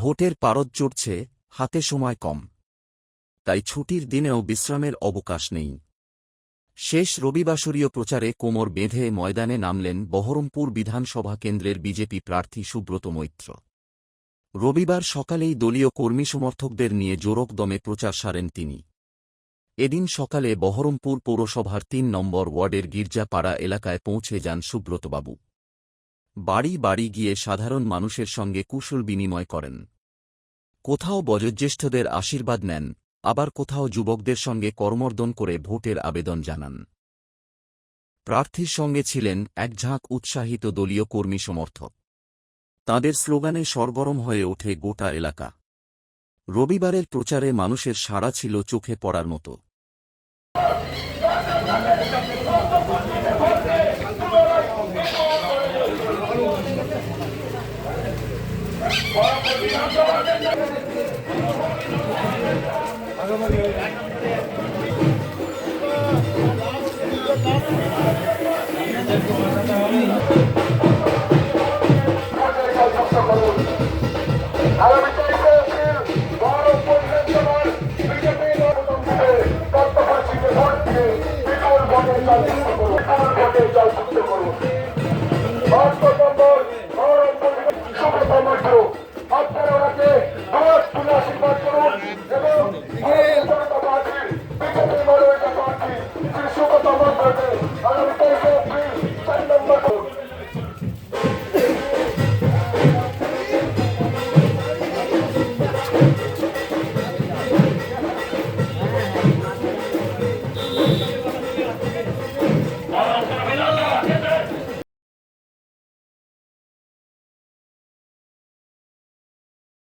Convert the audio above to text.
ভোটের পারদ চড়ছে, হাতে সময় কম। তাই ছুটির দিনেও বিশ্রামের অবকাশ নেই। শেষ রবিবাসরীয় প্রচারে কোমর বেঁধে ময়দানে নামলেন বহরমপুর বিধানসভা কেন্দ্রের বিজেপি প্রার্থী সুব্রত মৈত্র। রবিবার সকালেই দলীয় কর্মী সমর্থকদের নিয়ে জোরকদমে প্রচার সারেন তিনি। এদিন সকালে বহরমপুর পৌরসভার ৩ নম্বর ওয়ার্ডের গির্জাপাড়া এলাকায় পৌঁছে যান সুব্রতবাবু। বাড়ি বাড়ি গিয়ে সাধারণ মানুষের সঙ্গে কুশল বিনিময় করেন। কোথাও বয়োজ্যেষ্ঠদের আশীর্বাদ নেন, আবার কোথাও যুবকদের সঙ্গে করমর্দন করে ভোটের আবেদন জানান। প্রার্থীর সঙ্গে ছিলেন এক ঝাঁক উৎসাহিত দলীয় কর্মী সমর্থক। তাঁদের স্লোগানে সরগরম হয়ে ওঠে গোটা এলাকা। রবিবারের প্রচারে মানুষের সাড়া ছিল চোখে পড়ার মতো। বিজেপি